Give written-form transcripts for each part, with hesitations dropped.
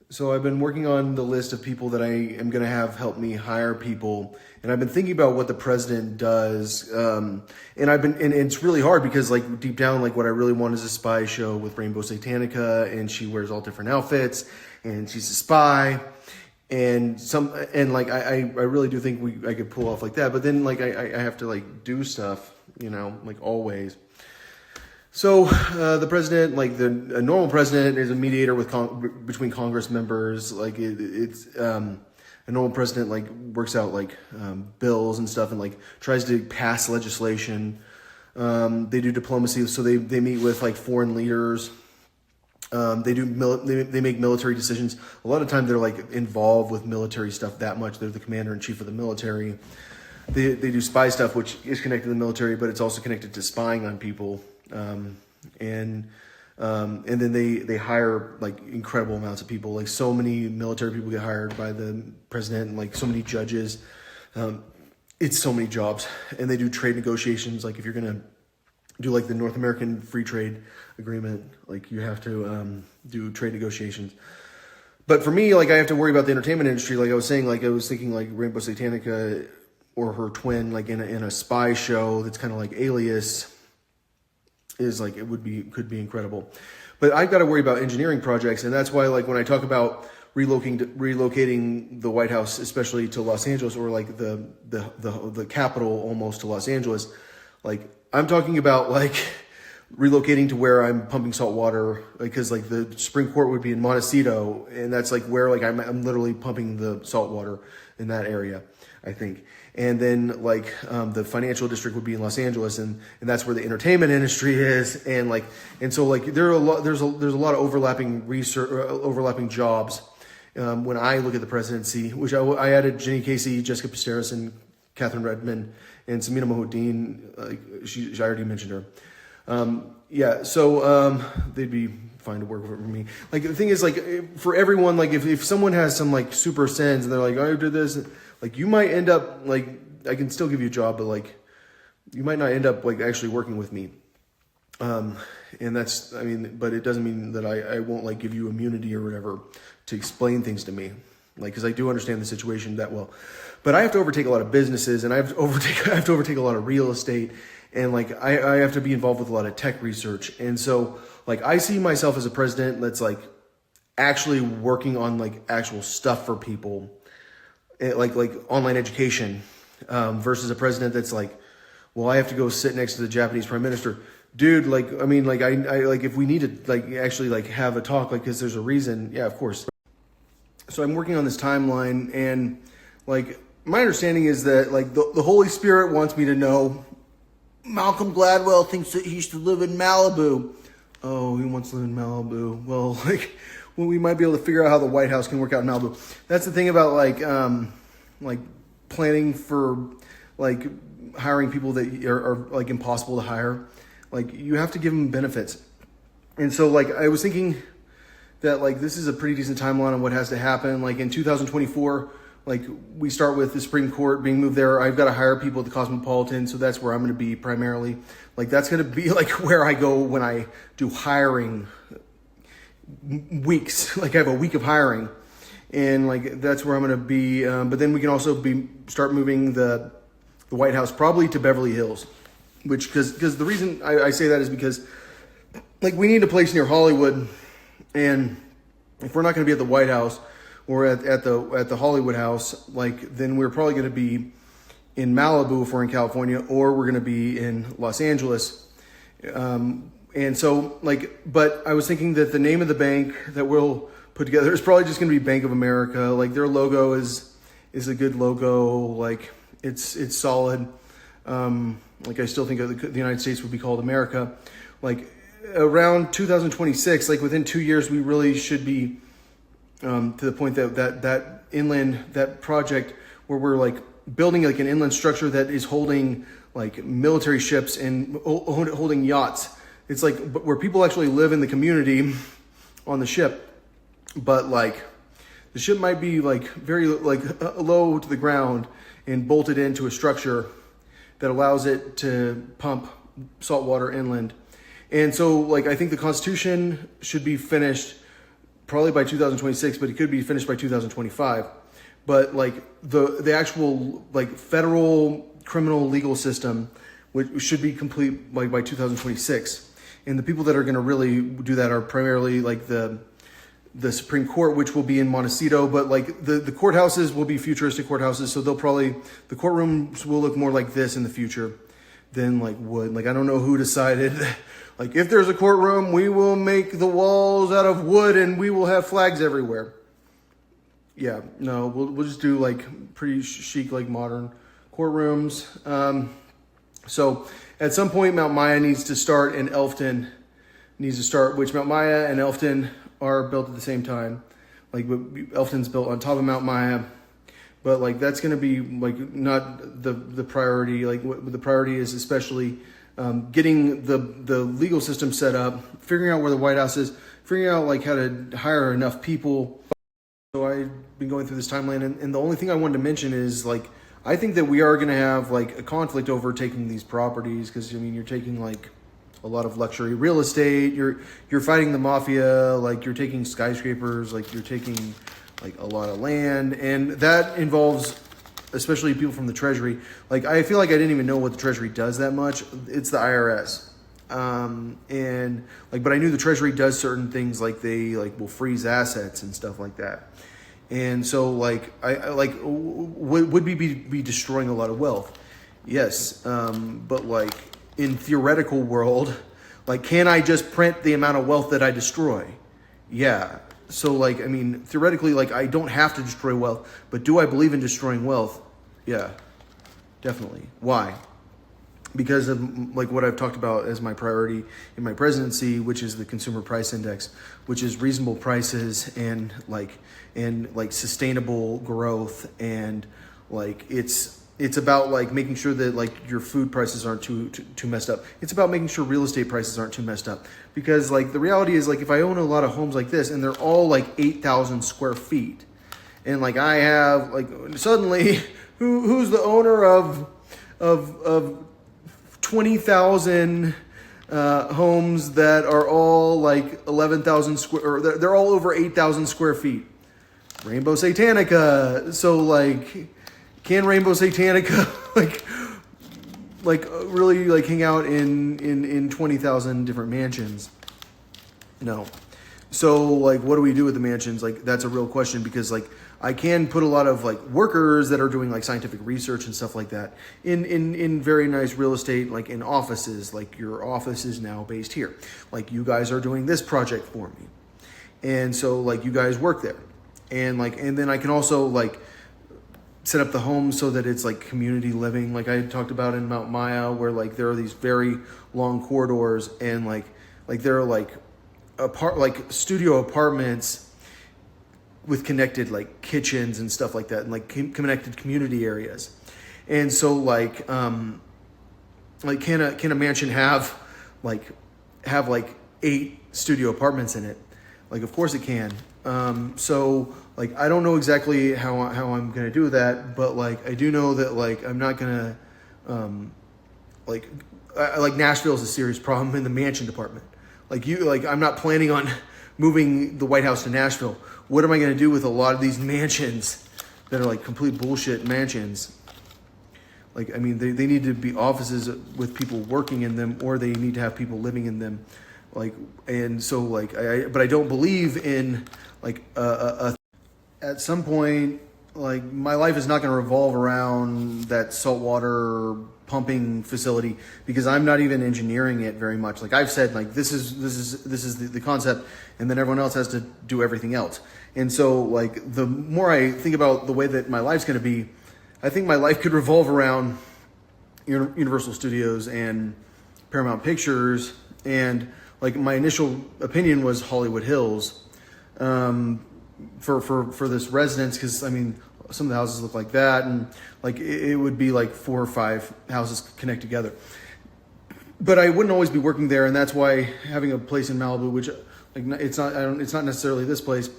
So I've been working on the list of people that I am going to have help me hire people, and I've been thinking about what the president does. And it's really hard because like deep down, like what I really want is a spy show with Rainbow Satanica, and she wears all different outfits, and she's a spy, and I really do think I could pull off like that. But then like I have to like do stuff, like always. So the president, like a normal president, is a mediator between Congress members. Like a normal president like works out like bills and stuff and like tries to pass legislation. They do diplomacy, so they meet with like foreign leaders. They make military decisions. A lot of times they're like involved with military stuff that much. They're the commander in chief of the military. They do spy stuff, which is connected to the military, but it's also connected to spying on people. And then they hire like incredible amounts of people. Like so many military people get hired by the president, and like so many judges. It's so many jobs, and they do trade negotiations. Like if you're gonna do like the North American Free Trade Agreement, like you have to do trade negotiations. But for me, like I have to worry about the entertainment industry. Like I was saying, like I was thinking like Rainbow Satanica or her twin, like in a spy show that's kind of like Alias. Is like could be incredible, but I've got to worry about engineering projects, and that's why like when I talk about relocating the White House, especially to Los Angeles, or like the capital almost to Los Angeles, like I'm talking about like relocating to where I'm pumping salt water, because like the Supreme Court would be in Montecito, and that's like where like I'm literally pumping the salt water in that area, I think. And then like the financial district would be in Los Angeles, and that's where the entertainment industry is, and so like there's a lot of overlapping jobs. When I look at the presidency, which I added Jenny Casey, Jessica Pasteris, and Catherine Redmond, and Samina Mohudeen. Like I already mentioned her. So they'd be fine to work for me. Like the thing is, like for everyone, like if someone has some like super sins and they're like, oh, I did this. Like you might end up like, I can still give you a job, but like you might not end up like actually working with me. And that's, but it doesn't mean that I won't like give you immunity or whatever to explain things to me. Like, cause I do understand the situation that well, but I have to overtake a lot of businesses, and I have to overtake a lot of real estate. And like, I have to be involved with a lot of tech research. And so like, I see myself as a president that's like actually working on like actual stuff for people. Like online education, versus a president that's like, well, I have to go sit next to the Japanese prime minister. Dude, like, I like if we need to like actually like have a talk, like, cause there's a reason. Yeah, of course. So I'm working on this timeline, and like, my understanding is that like the Holy Spirit wants me to know Malcolm Gladwell thinks that he should live in Malibu. Oh, he wants to live in Malibu. Well, like, we might be able to figure out how the White House can work out in Malibu. That's the thing about like planning for like hiring people that are like impossible to hire. Like you have to give them benefits. And so like I was thinking that like this is a pretty decent timeline on what has to happen. Like in 2024, like we start with the Supreme Court being moved there. I've got to hire people at the Cosmopolitan, so that's where I'm going to be primarily. Like that's going to be like where I go when I do hiring weeks. Like I have a week of hiring, and like that's where I'm going to be. But then we can also start moving the White House probably to Beverly Hills, which because the reason I say that is because like we need a place near Hollywood, and if we're not going to be at the White House or at the Hollywood House, like then we're probably going to be in Malibu if we're in California, or we're going to be in Los Angeles. And so like, but I was thinking that the name of the bank that we'll put together is probably just going to be Bank of America. Like their logo is a good logo. Like it's solid. Like I still think the United States would be called America. Like around 2026, like within 2 years, we really should be to the point that inland, that project where we're like building like an inland structure that is holding like military ships and holding yachts. It's like where people actually live in the community on the ship, but like the ship might be like very like low to the ground and bolted into a structure that allows it to pump salt water inland. And so like I think the Constitution should be finished probably by 2026, but it could be finished by 2025. But like the actual like federal criminal legal system, which should be complete like by 2026. And the people that are going to really do that are primarily like the Supreme Court, which will be in Montecito, but like the courthouses will be futuristic courthouses. So the courtrooms will look more like this in the future than like wood. Like, I don't know who decided, like, if there's a courtroom, we will make the walls out of wood and we will have flags everywhere. Yeah, no, we'll just do like pretty chic, like modern courtrooms. So at some point, Mount Maya needs to start and Elfton needs to start, which Mount Maya and Elfton are built at the same time. Like, Elfton's built on top of Mount Maya, but like that's going to be like not the priority. Like, what the priority is, especially getting the legal system set up, figuring out where the White House is, figuring out like how to hire enough people. So I've been going through this timeline, and the only thing I wanted to mention is like I think that we are going to have like a conflict over taking these properties, because I mean you're taking like a lot of luxury real estate, you're fighting the mafia, like you're taking skyscrapers, like you're taking like a lot of land, and that involves especially people from the Treasury. Like, I feel like I didn't even know what the Treasury does that much. It's the IRS. And like, but I knew the Treasury does certain things, like they like will freeze assets and stuff like that. And so like, I like, would we be destroying a lot of wealth? Yes. But like in theoretical world, like, can I just print the amount of wealth that I destroy? Yeah. So like, I mean, theoretically, like I don't have to destroy wealth, but do I believe in destroying wealth? Yeah, definitely. Why? Because of like what I've talked about as my priority in my presidency, which is the consumer price index, which is reasonable prices and like sustainable growth, and like it's about like making sure that like your food prices aren't too messed up. It's about making sure real estate prices aren't too messed up, because like the reality is, like, if I own a lot of homes like this and they're all like 8,000 square feet, and like I have like suddenly who's the owner of 20,000 homes that are all like 11,000 square, or they're all over 8,000 square feet? Rainbow Satanica. So like, can Rainbow Satanica like really like hang out in 20,000 different mansions? No. So like, what do we do with the mansions? Like, that's a real question, because like I can put a lot of like workers that are doing like scientific research and stuff like that in very nice real estate, like in offices. Like, your office is now based here. Like, you guys are doing this project for me, and so like you guys work there, and then I can also like set up the home so that it's like community living, like I talked about in Mount Maya, where like there are these very long corridors, and like there are like studio apartments with connected like kitchens and stuff like that, and like connected community areas. And so like can a mansion have 8 studio apartments in it? Like, of course it can. So like, I don't know exactly how I'm going to do that, but like, I do know that like, I'm not going to, like Nashville is a serious problem in the mansion department. I'm not planning on moving the White House to Nashville. What am I going to do with a lot of these mansions that are like complete bullshit mansions? Like, I mean, they need to be offices with people working in them, or they need to have people living in them. Like, and so like, but I don't believe in like at some point, like, my life is not going to revolve around that saltwater pumping facility, because I'm not even engineering it very much. Like I've said, like this is the concept, and then everyone else has to do everything else. And so like, the more I think about the way that my life's going to be, I think my life could revolve around Universal Studios and Paramount Pictures, and like my initial opinion was Hollywood Hills for this residence, because I mean, some of the houses look like that, and like it would be like 4 or 5 houses connect together. But I wouldn't always be working there, and that's why having a place in Malibu, which like it's not necessarily this place,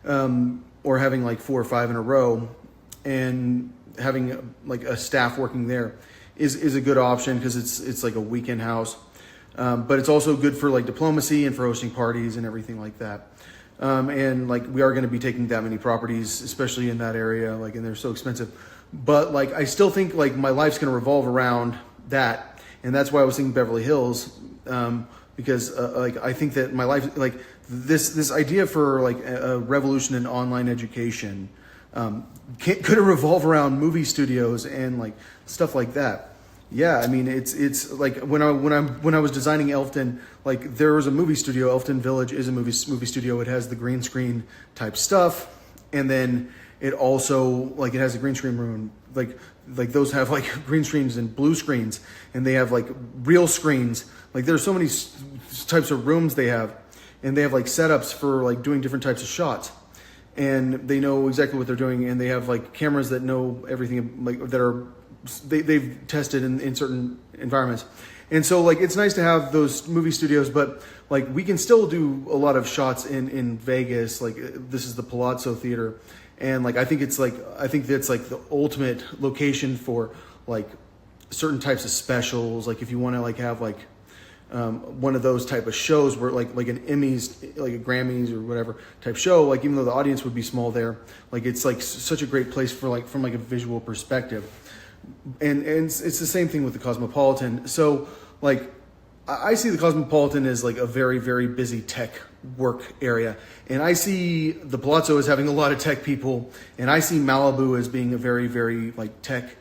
or having like 4 or 5 in a row, and having like a staff working there is a good option, because it's like a weekend house. But it's also good for like diplomacy and for hosting parties and everything like that. And like we are going to be taking that many properties, especially in that area, like, and they're so expensive. But like I still think like my life's going to revolve around that, and that's why I was thinking Beverly Hills, because like I think that my life, like this idea for like a revolution in online education, could revolve around movie studios and like stuff like that. Yeah, I mean it's like when I was designing Elfton, like there was a movie studio. Elfton Village is a movie studio. It has the green screen type stuff, and then it also like it has a green screen room. Like those have like green screens and blue screens, and they have like real screens. Like there's so many types of rooms they have, and they have like setups for like doing different types of shots, and they know exactly what they're doing, and they have like cameras that know everything, like that are they've tested in certain environments. And so like it's nice to have those movie studios, but like we can still do a lot of shots in Vegas. Like this is the Palazzo Theater, and like I think that's like the ultimate location for like certain types of specials. Like if you want to like have like one of those type of shows where like an Emmys, like a Grammys or whatever type show, like even though the audience would be small there, like it's like such a great place for like from like a visual perspective. And it's the same thing with the Cosmopolitan. So like I see the Cosmopolitan as like a very, very busy tech work area, and I see the Palazzo as having a lot of tech people, and I see Malibu as being a very, very like tech,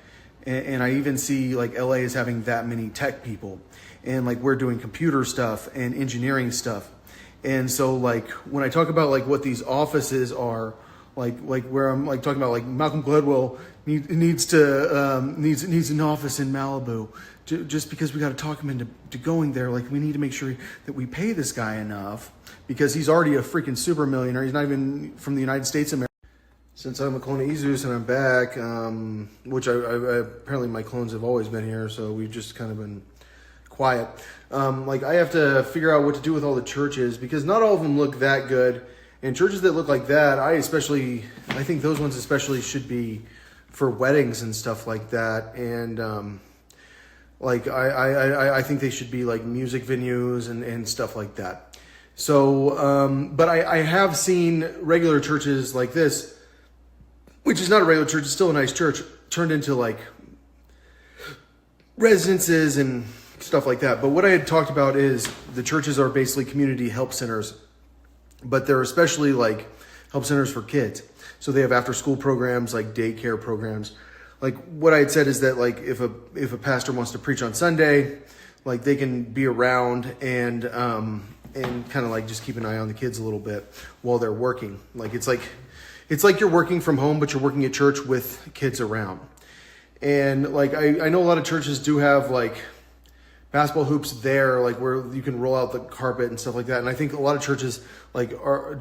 and I even see like LA as having that many tech people, and like we're doing computer stuff and engineering stuff. And so like when I talk about like what these offices are, like where I'm like talking about like Malcolm Gladwell needs an office in Malibu, just because we got to talk him into going there. Like we need to make sure that we pay this guy enough, because he's already a freaking super millionaire. He's not even from the United States of America. Since I'm a clone of Isus and I'm back, which I apparently my clones have always been here, so we've just kind of been quiet. Like I have to figure out what to do with all the churches, because not all of them look that good. And churches that look like that, I think those ones especially should be for weddings and stuff like that. And like I think they should be like music venues and stuff like that. So, but I have seen regular churches like this, which is not a regular church, it's still a nice church, turned into like residences and stuff like that. But what I had talked about is the churches are basically community help centers, but they're especially like help centers for kids. So they have after school programs, like daycare programs. Like what I had said is that like if a pastor wants to preach on Sunday, like they can be around and kind of like just keep an eye on the kids a little bit while they're working. Like it's like you're working from home, but you're working at church with kids around. And like I know a lot of churches do have like basketball hoops there, like where you can roll out the carpet and stuff like that. And I think a lot of churches like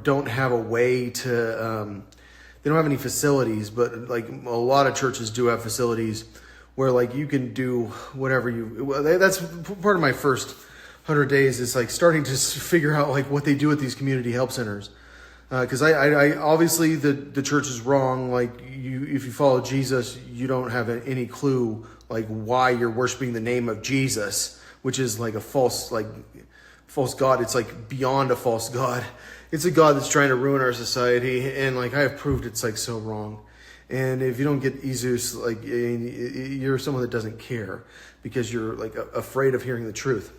don't have a way to, they don't have any facilities, but like a lot of churches do have facilities where like you can do whatever that's part of my first 100 days is like starting to figure out like what they do at these community help centers. Cause I obviously the church is wrong. Like if you follow Jesus, you don't have any clue like why you're worshiping the name of Jesus, which is like a false God. It's like beyond a false God. It's a God that's trying to ruin our society. And like, I have proved it's like so wrong. And if you don't get Jesus, like you're someone that doesn't care because you're like afraid of hearing the truth.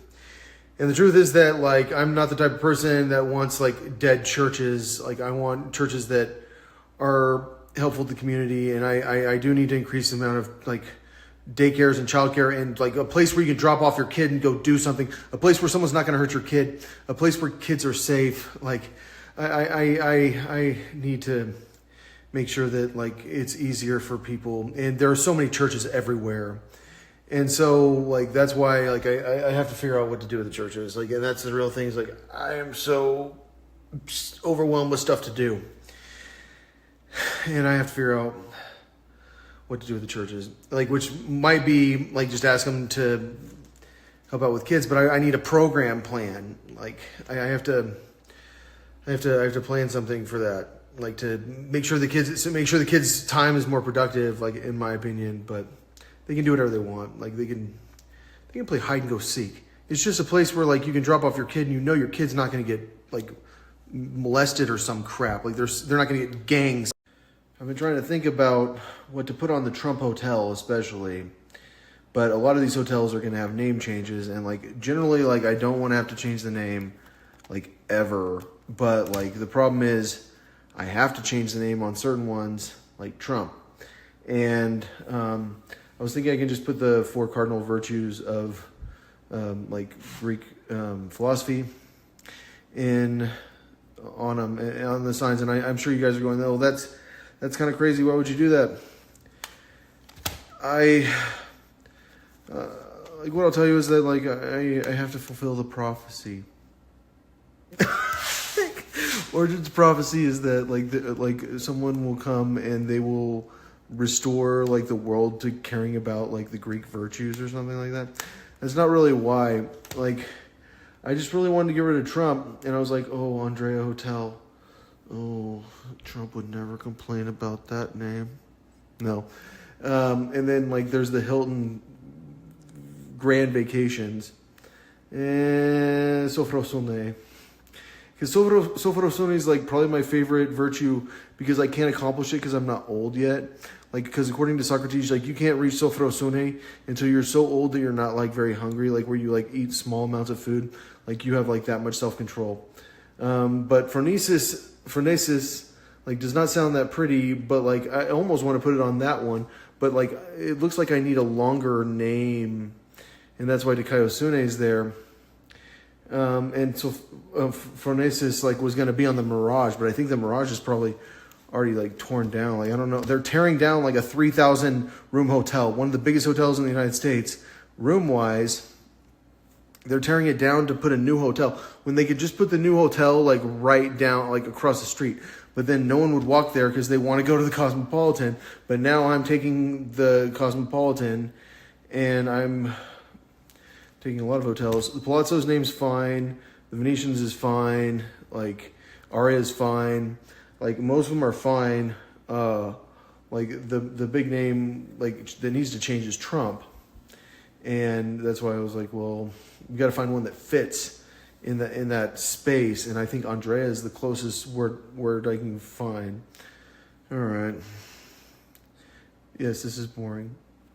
And the truth is that like, I'm not the type of person that wants like dead churches. Like I want churches that are helpful to the community. And I do need to increase the amount of like daycares and childcare, and like a place where you can drop off your kid and go do something, a place where someone's not going to hurt your kid, a place where kids are safe. Like I need to make sure that like it's easier for people, and there are so many churches everywhere. And so like that's why like I have to figure out what to do with the churches. Like, and that's the real thing is like I am so overwhelmed with stuff to do, and I have to figure out what to do with the churches, like, which might be like just ask them to help out with kids, but I need a program plan. Like I have to plan something for that, like to make sure the kids' time is more productive, like in my opinion. But they can do whatever they want. Like they can play hide and go seek. It's just a place where like you can drop off your kid and you know your kid's not going to get like molested or some crap. Like they're not going to get gangs. I've been trying to think about what to put on the Trump Hotel, especially. But a lot of these hotels are going to have name changes, and like generally, like I don't want to have to change the name, like ever. But like the problem is, I have to change the name on certain ones, like Trump. And I was thinking I can just put the 4 cardinal virtues of like Greek philosophy on them, on the signs. And I'm sure you guys are going, oh, that's kind of crazy. Why would you do that? Like what I'll tell you is that like I have to fulfill the prophecy. Origen's prophecy is that like someone will come and they will restore like the world to caring about like the Greek virtues or something like that. That's not really why. Like I just really wanted to get rid of Trump, and I was like, oh, Andrea Hotel. Oh, Trump would never complain about that name. No. And then like there's the Hilton Grand Vacations and Sofrosone. Because Sofrosone is like probably my favorite virtue because I can't accomplish it because I'm not old yet. Like, because according to Socrates, like you can't reach Sofrosone until you're so old that you're not like very hungry, like where you like eat small amounts of food. Like you have like that much self-control. But phronesis like does not sound that pretty, but like I almost want to put it on that one. But like it looks like I need a longer name, and that's why Dikaiosune is there. And so phronesis like was going to be on the Mirage, but I think the Mirage is probably already like torn down. Like I don't know, they're tearing down like a 3,000 room hotel, one of the biggest hotels in the United States, room wise. They're tearing it down to put a new hotel when they could just put the new hotel like right down, like across the street. But then no one would walk there because they want to go to the Cosmopolitan. But now I'm taking the Cosmopolitan, and I'm taking a lot of hotels. The Palazzo's name's fine. The Venetian's is fine. Like Aria is fine. Like most of them are fine. Like the big name like that needs to change is Trump. And that's why I was like, well, we got to find one that fits in that space. And I think Andrea is the closest word I can find. All right. Yes, this is boring.